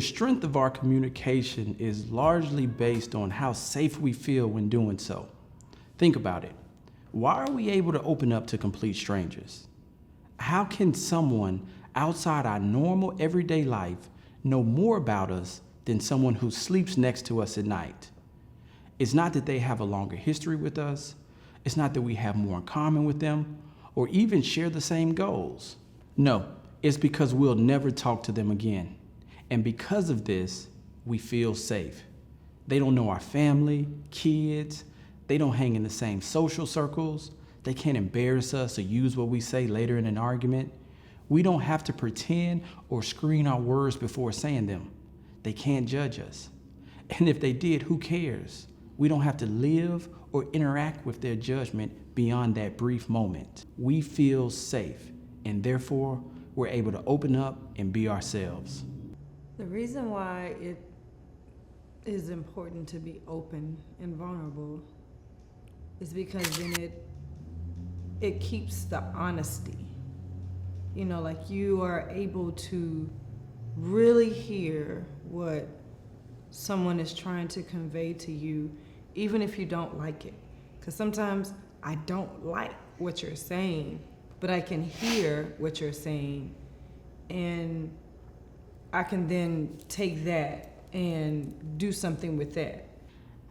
The strength of our communication is largely based on how safe we feel when doing so. Think about it. Why are we able to open up to complete strangers? How can someone outside our normal everyday life know more about us than someone who sleeps next to us at night? It's not that they have a longer history with us. It's not that we have more in common with them or even share the same goals. No, it's because we'll never talk to them again. And because of this, we feel safe. They don't know our family, kids. They don't hang in the same social circles. They can't embarrass us or use what we say later in an argument. We don't have to pretend or screen our words before saying them. They can't judge us. And if they did, who cares? We don't have to live or interact with their judgment beyond that brief moment. We feel safe, and therefore, we're able to open up and be ourselves. The reason why it is important to be open and vulnerable is because then it keeps the honesty. You know, like you are able to really hear what someone is trying to convey to you, even if you don't like it. Because sometimes I don't like what you're saying, but I can hear what you're saying, and I can then take that and do something with that.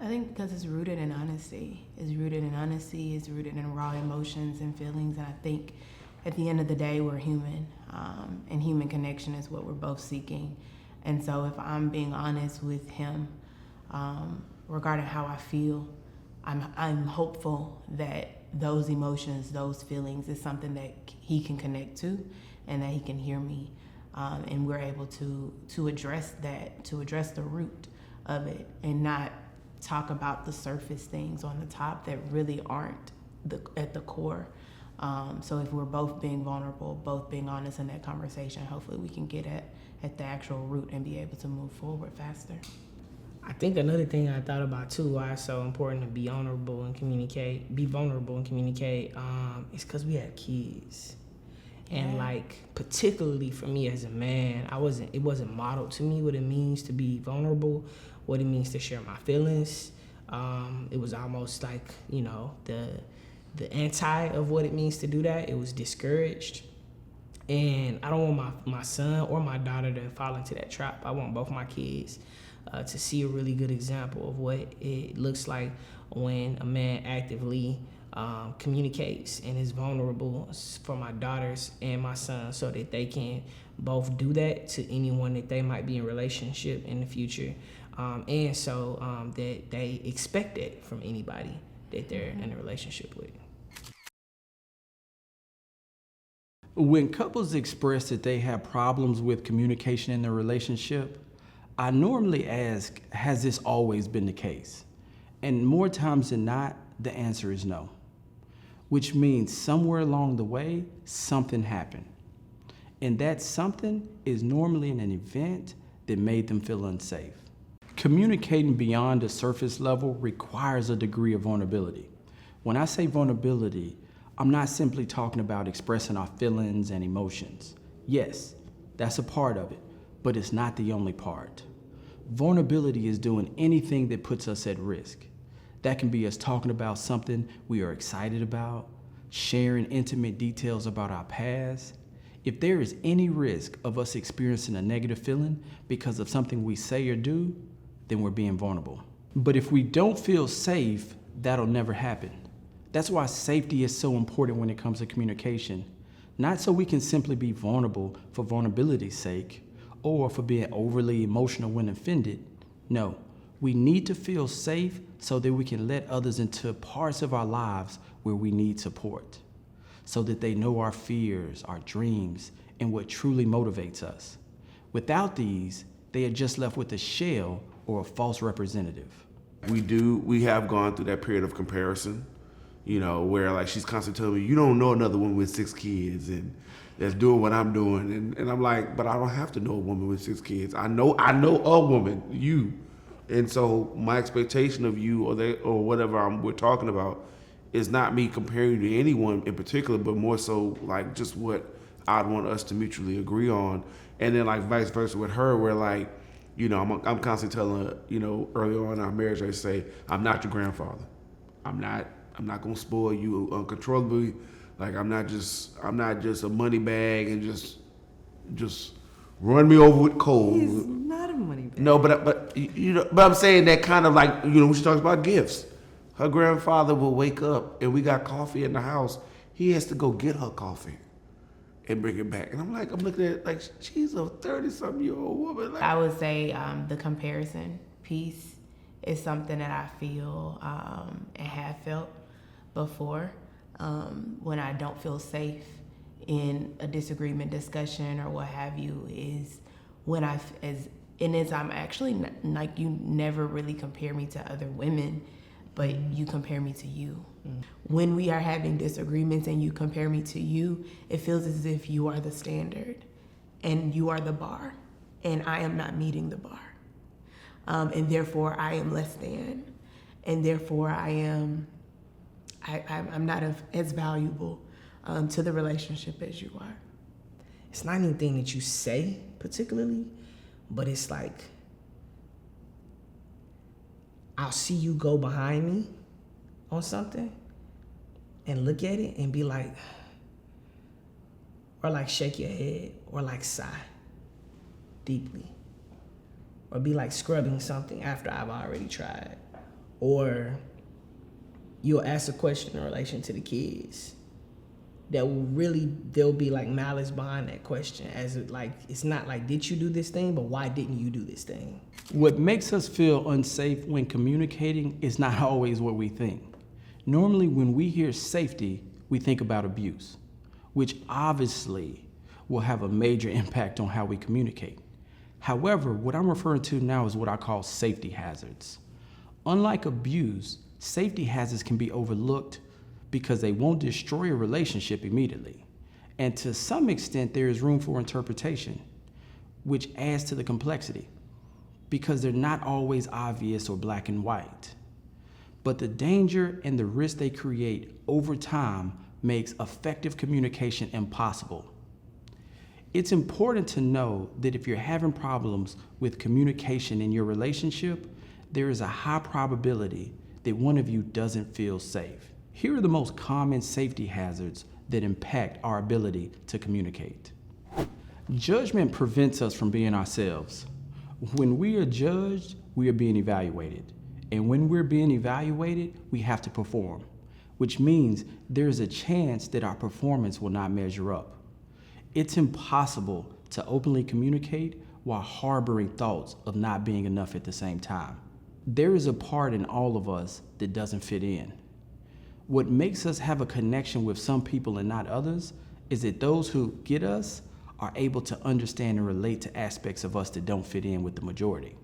I think because it's rooted in honesty. It's rooted in raw emotions and feelings. And I think at the end of the day, we're human, and human connection is what we're both seeking. And so if I'm being honest with him regarding how I feel, I'm hopeful that those emotions, those feelings is something that he can connect to and that he can hear me. And we're able to address that, to address the root of it, and not talk about the surface things on the top that really aren't at the core. So if we're both being vulnerable, both being honest in that conversation, hopefully we can get at the actual root and be able to move forward faster. I think another thing I thought about too, why it's so important to be vulnerable and communicate, is because we have kids. And like, particularly for me as a man, it wasn't modeled to me what it means to be vulnerable, what it means to share my feelings. It was almost like, you know, the anti of what it means to do that. It was discouraged. And I don't want my son or my daughter to fall into that trap. I want both my kids to see a really good example of what it looks like when a man actively communicates and is vulnerable for my daughters and my son, so that they can both do that to anyone that they might be in relationship in the future, and so that they expect it from anybody that they're in a relationship with. When couples express that they have problems with communication in their relationship, I normally ask, has this always been the case? And more times than not, the answer is no. Which means somewhere along the way, something happened. And that something is normally an event that made them feel unsafe. Communicating beyond the surface level requires a degree of vulnerability. When I say vulnerability, I'm not simply talking about expressing our feelings and emotions. Yes, that's a part of it, but it's not the only part. Vulnerability is doing anything that puts us at risk. That can be us talking about something we are excited about, sharing intimate details about our past. If there is any risk of us experiencing a negative feeling because of something we say or do, then we're being vulnerable. But if we don't feel safe, that'll never happen. That's why safety is so important when it comes to communication. Not so we can simply be vulnerable for vulnerability's sake or for being overly emotional when offended. No, we need to feel safe so that we can let others into parts of our lives where we need support, so that they know our fears, our dreams, and what truly motivates us. Without these, they are just left with a shell or a false representative. We have gone through that period of comparison, you know, where like she's constantly telling me, you don't know another woman with 6 kids and that's doing what I'm doing. And I'm like, but I don't have to know a woman with 6 kids. I know a woman, you. And so my expectation of you or whatever we're talking about is not me comparing you to anyone in particular, but more so like just what I'd want us to mutually agree on. And then like vice versa with her, where like I'm constantly telling her, early on in our marriage, I say, I'm not your grandfather. I'm not gonna spoil you uncontrollably. Like I'm not just a money bag and just run me over with coal. He's not a money bag. No, but I'm saying that kind of like when she talks about gifts. Her grandfather will wake up and we got coffee in the house. He has to go get her coffee and bring it back. And I'm looking at it like she's a 30-something-year-old woman. Like, I would say the comparison piece is something that I feel and have felt before when I don't feel safe in a disagreement, discussion, or what have you, is when I'm actually like, you never really compare me to other women, but you compare me to you. When we are having disagreements and you compare me to you, it feels as if you are the standard and you are the bar and I am not meeting the bar. And therefore I am less than, and therefore I'm not as valuable to the relationship as you are. It's not anything that you say particularly, but it's like, I'll see you go behind me on something and look at it and be like, or like shake your head, or like sigh deeply, or be like scrubbing something after I've already tried, or you'll ask a question in relation to the kids that will really, there'll be like malice behind that question, as it like, it's not like, did you do this thing, but why didn't you do this thing? What makes us feel unsafe when communicating is not always what we think. Normally, when we hear safety, we think about abuse, which obviously will have a major impact on how we communicate. However, what I'm referring to now is what I call safety hazards. Unlike abuse, safety hazards can be overlooked because they won't destroy a relationship immediately. And to some extent, there is room for interpretation, which adds to the complexity, because they're not always obvious or black and white. But the danger and the risk they create over time makes effective communication impossible. It's important to know that if you're having problems with communication in your relationship, there is a high probability that one of you doesn't feel safe. Here are the most common safety hazards that impact our ability to communicate. Judgment prevents us from being ourselves. When we are judged, we are being evaluated. And when we're being evaluated, we have to perform, which means there's a chance that our performance will not measure up. It's impossible to openly communicate while harboring thoughts of not being enough at the same time. There is a part in all of us that doesn't fit in. What makes us have a connection with some people and not others is that those who get us are able to understand and relate to aspects of us that don't fit in with the majority.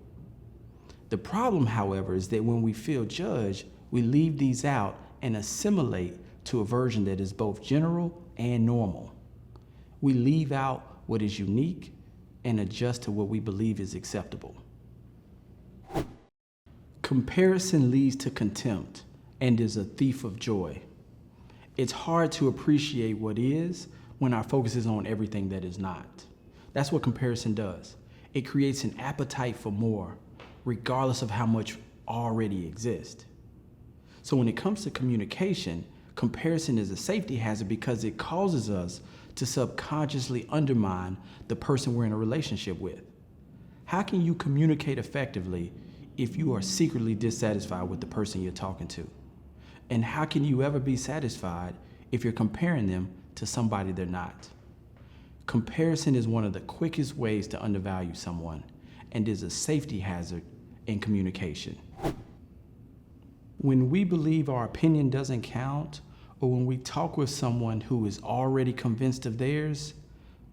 The problem, however, is that when we feel judged, we leave these out and assimilate to a version that is both general and normal. We leave out what is unique and adjust to what we believe is acceptable. Comparison leads to contempt and is a thief of joy. It's hard to appreciate what is when our focus is on everything that is not. That's what comparison does. It creates an appetite for more, regardless of how much already exists. So when it comes to communication, comparison is a safety hazard because it causes us to subconsciously undermine the person we're in a relationship with. How can you communicate effectively if you are secretly dissatisfied with the person you're talking to? And how can you ever be satisfied if you're comparing them to somebody they're not? Comparison is one of the quickest ways to undervalue someone and is a safety hazard in communication. When we believe our opinion doesn't count, or when we talk with someone who is already convinced of theirs,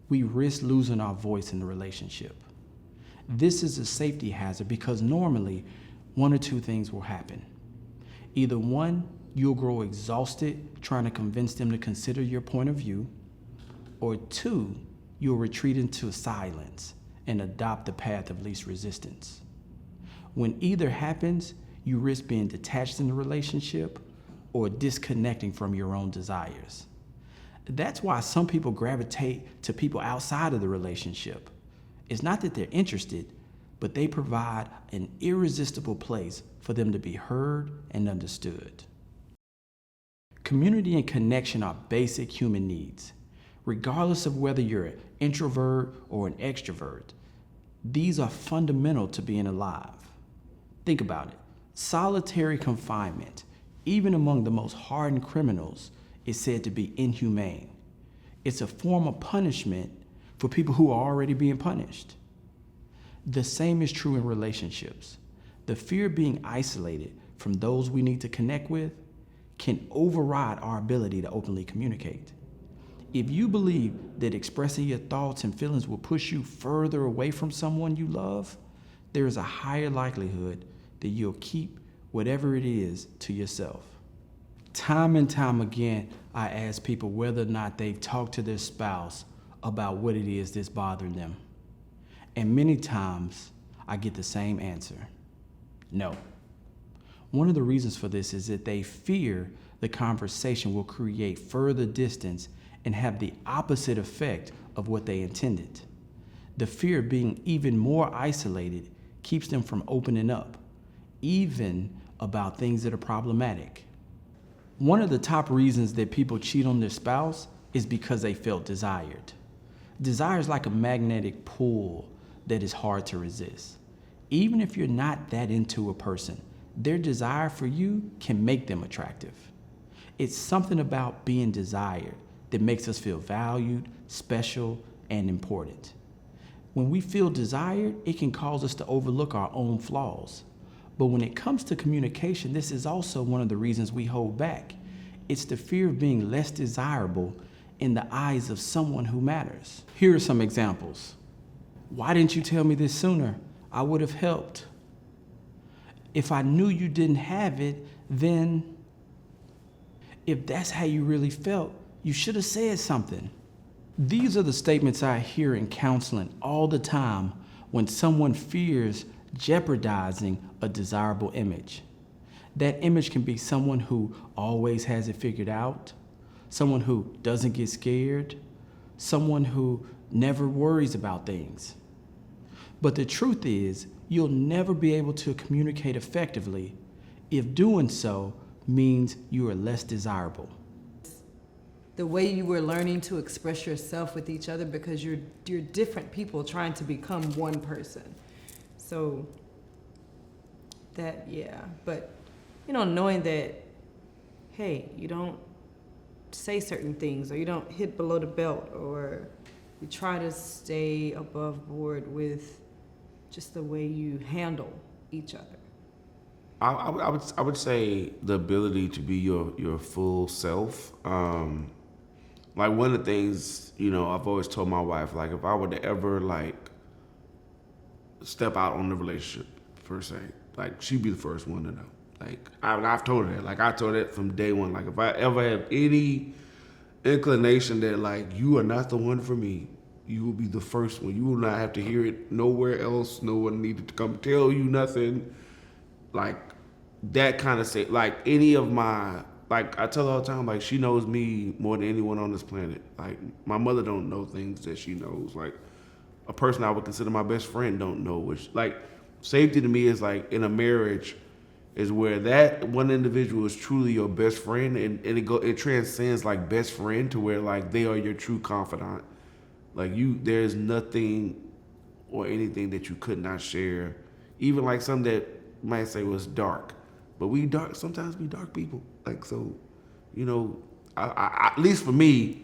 we risk losing our voice in the relationship. This is a safety hazard because normally one or two things will happen. Either one, you'll grow exhausted trying to convince them to consider your point of view, or two, you'll retreat into silence and adopt the path of least resistance. When either happens, you risk being detached in the relationship or disconnecting from your own desires. That's why some people gravitate to people outside of the relationship. It's not that they're interested, but they provide an irresistible place for them to be heard and understood. Community and connection are basic human needs. Regardless of whether you're an introvert or an extrovert, these are fundamental to being alive. Think about it. Solitary confinement, even among the most hardened criminals, is said to be inhumane. It's a form of punishment for people who are already being punished. The same is true in relationships. The fear of being isolated from those we need to connect with can override our ability to openly communicate. If you believe that expressing your thoughts and feelings will push you further away from someone you love, there is a higher likelihood that you'll keep whatever it is to yourself. Time and time again, I ask people whether or not they've talked to their spouse about what it is that's bothering them. And many times, I get the same answer: no. One of the reasons for this is that they fear the conversation will create further distance and have the opposite effect of what they intended. The fear of being even more isolated keeps them from opening up, even about things that are problematic. One of the top reasons that people cheat on their spouse is because they felt desired. Desire is like a magnetic pull that is hard to resist. Even if you're not that into a person, their desire for you can make them attractive. It's something about being desired that makes us feel valued, special, and important. When we feel desired, it can cause us to overlook our own flaws. But when it comes to communication, this is also one of the reasons we hold back. It's the fear of being less desirable in the eyes of someone who matters. Here are some examples. Why didn't you tell me this sooner? I would have helped. If I knew you didn't have it, then if that's how you really felt, you should have said something. These are the statements I hear in counseling all the time when someone fears jeopardizing a desirable image. That image can be someone who always has it figured out, someone who doesn't get scared, someone who never worries about things. But the truth is, you'll never be able to communicate effectively if doing so means you are less desirable. The way you were learning to express yourself with each other, because you're different people trying to become one person. So that, yeah. But, knowing that, hey, you don't say certain things, or you don't hit below the belt, or you try to stay above board with just the way you handle each other. I would say the ability to be your full self. Like one of the things, I've always told my wife, like if I were to ever like step out on the relationship per se, like she'd be the first one to know. Like I've told her that. Like I told her that from day one. Like if I ever have any inclination that like you are not the one for me, you will be the first one. You will not have to hear it nowhere else. No one needed to come tell you nothing. Like that kind of say, like any of my, like I tell her all the time, like she knows me more than anyone on this planet. Like my mother don't know things that she knows. Like a person I would consider my best friend don't know, which like safety to me is like in a marriage is where that one individual is truly your best friend, and it transcends like best friend to where like they are your true confidant. Like there's nothing or anything that you could not share. Even like some that might say was dark, but sometimes we dark people. Like, so, at least for me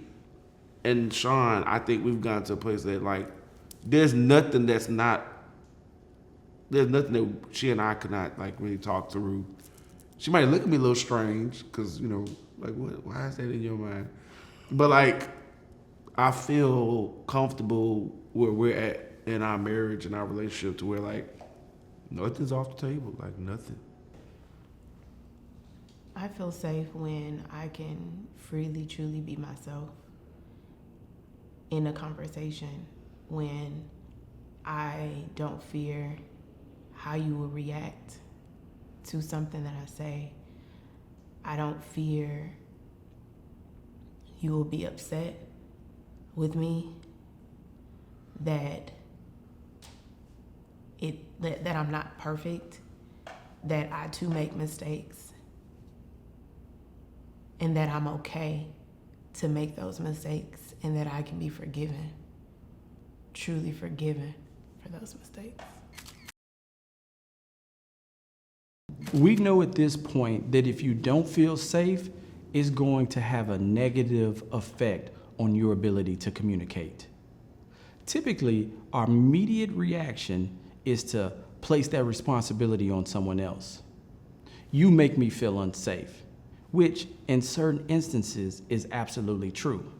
and Sean, I think we've gotten to a place that like, there's nothing that she and I could not like really talk through. She might look at me a little strange because, like what, why is that in your mind? But like, I feel comfortable where we're at in our marriage and our relationship to where like nothing's off the table, like nothing. I feel safe when I can freely, truly be myself in a conversation, when I don't fear how you will react to something that I say. I don't fear you will be upset with me, that that I'm not perfect, that I too make mistakes, and that I'm okay to make those mistakes, and that I can be forgiven, truly forgiven for those mistakes. We know at this point that if you don't feel safe, it's going to have a negative effect on your ability to communicate. Typically, our immediate reaction is to place that responsibility on someone else. You make me feel unsafe, which in certain instances is absolutely true.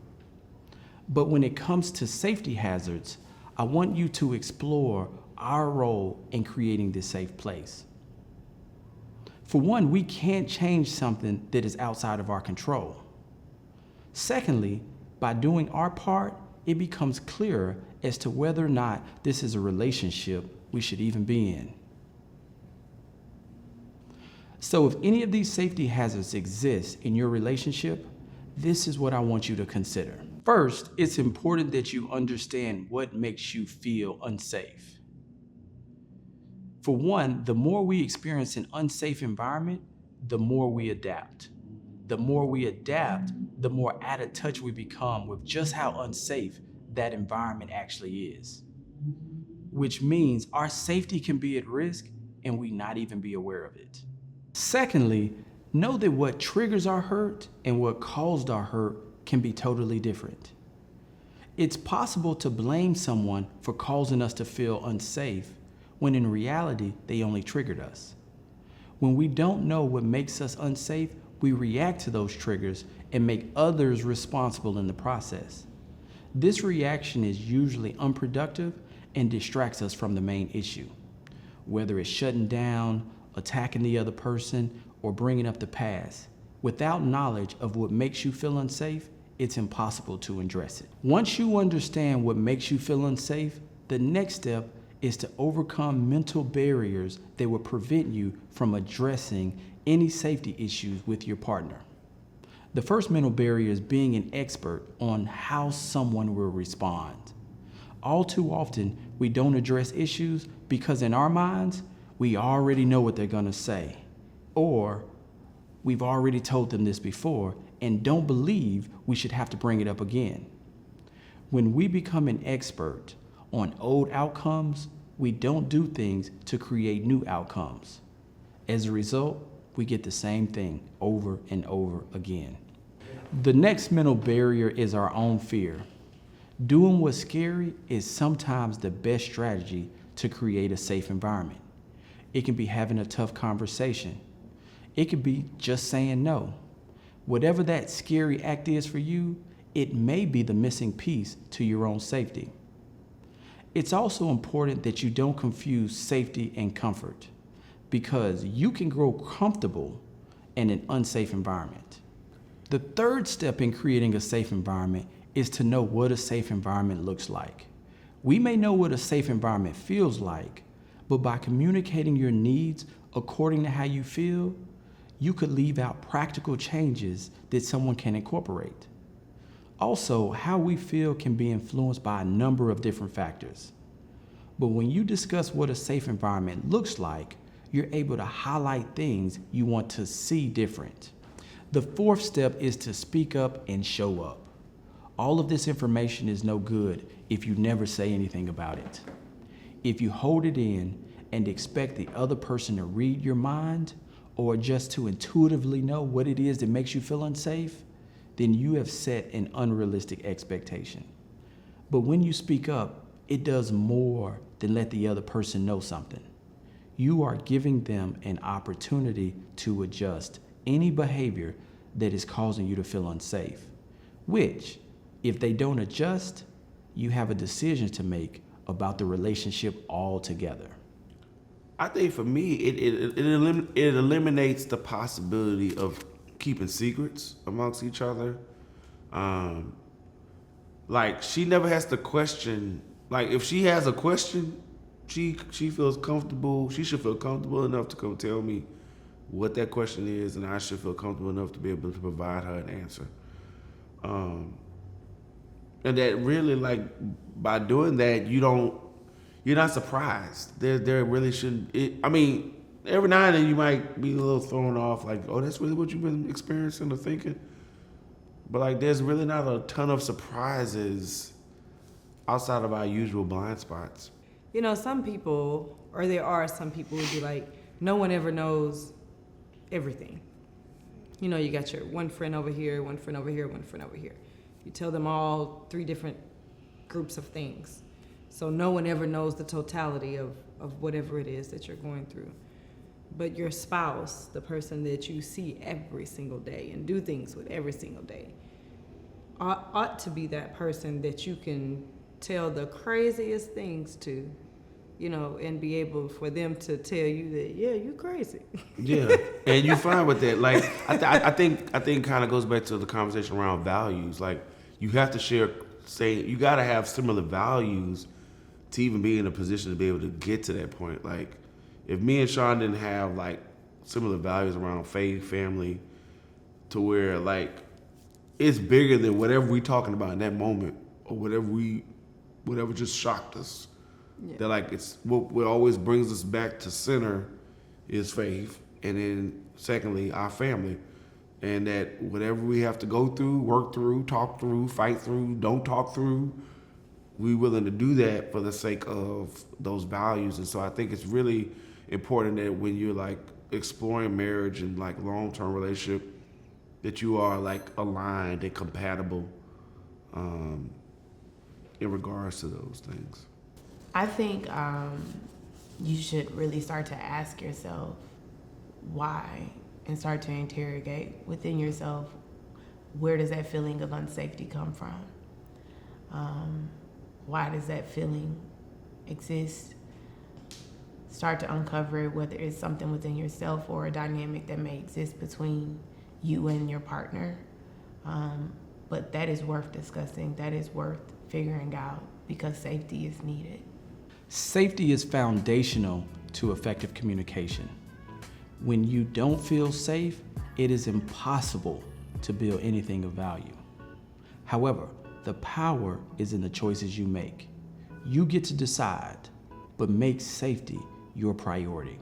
But when it comes to safety hazards, I want you to explore our role in creating this safe place. For one, we can't change something that is outside of our control. Secondly, by doing our part, it becomes clearer as to whether or not this is a relationship we should even be in. So if any of these safety hazards exist in your relationship, this is what I want you to consider. First, it's important that you understand what makes you feel unsafe. For one, the more we experience an unsafe environment, the more we adapt. The more we adapt, the more out of touch we become with just how unsafe that environment actually is. Which means our safety can be at risk and we not even be aware of it. Secondly, know that what triggers our hurt and what caused our hurt can be totally different. It's possible to blame someone for causing us to feel unsafe when in reality, they only triggered us. When we don't know what makes us unsafe, we react to those triggers and make others responsible in the process. This reaction is usually unproductive and distracts us from the main issue, whether it's shutting down, attacking the other person, or bringing up the past. Without knowledge of what makes you feel unsafe, it's impossible to address it. Once you understand what makes you feel unsafe, the next step is to overcome mental barriers that will prevent you from addressing any safety issues with your partner. The first mental barrier is being an expert on how someone will respond. All too often, we don't address issues because in our minds, we already know what they're gonna say, or we've already told them this before and don't believe we should have to bring it up again. When we become an expert on old outcomes, we don't do things to create new outcomes. As a result, we get the same thing over and over again. The next mental barrier is our own fear. Doing what's scary is sometimes the best strategy to create a safe environment. It can be having a tough conversation. It could be just saying no. Whatever that scary act is for you, it may be the missing piece to your own safety. It's also important that you don't confuse safety and comfort, because you can grow comfortable in an unsafe environment. The third step in creating a safe environment is to know what a safe environment looks like. We may know what a safe environment feels like, but by communicating your needs according to how you feel, you could leave out practical changes that someone can incorporate. Also, how we feel can be influenced by a number of different factors. But when you discuss what a safe environment looks like, you're able to highlight things you want to see different. The fourth step is to speak up and show up. All of this information is no good if you never say anything about it. If you hold it in and expect the other person to read your mind or just to intuitively know what it is that makes you feel unsafe, then you have set an unrealistic expectation. But when you speak up, it does more than let the other person know something. You are giving them an opportunity to adjust any behavior that is causing you to feel unsafe, which, if they don't adjust, you have a decision to make about the relationship altogether. I think for me, it eliminates the possibility of keeping secrets amongst each other. Like she never has to question. Like if she has a question, she feels comfortable. She should feel comfortable enough to come tell me what that question is, and I should feel comfortable enough to be able to provide her an answer. And that really, like, by doing that, you don't you're not surprised. There really shouldn't. I mean, every now and then you might be a little thrown off, like, oh, that's really what you've been experiencing or thinking. But like, there's really not a ton of surprises outside of our usual blind spots. You know, some people, or there are some people who be like, no one ever knows everything. You know, you got your one friend over here, one friend over here, one friend over here. You tell them all 3 different groups of things. So no one ever knows the totality of whatever it is that you're going through. But your spouse, the person that you see every single day and do things with every single day, ought to be that person that you can tell the craziest things to, you know, and be able for them to tell you that, yeah, you're crazy. Yeah, and you fine with that. Like, I think kind of goes back to the conversation around values. Like, you have to you got to have similar values to even be in a position to be able to get to that point. Like, if me and Sean didn't have like similar values around faith, family, to where like it's bigger than whatever we talking about in that moment or whatever just shocked us. Yeah. That like it's what always brings us back to center is faith, and then secondly our family, and that whatever we have to go through, work through, talk through, fight through, don't talk through, we willing to do that for the sake of those values. And so I think it's really important that when you're like exploring marriage and like long-term relationship, that you are like aligned and compatible in regards to those things. I think you should really start to ask yourself why, and start to interrogate within yourself, where does that feeling of unsafety come from? Why does that feeling exist? Start to uncover whether it's something within yourself or a dynamic that may exist between you and your partner. But that is worth discussing. That is worth figuring out, because safety is needed. Safety is foundational to effective communication. When you don't feel safe, it is impossible to build anything of value. However, the power is in the choices you make. You get to decide, but make safety your priority.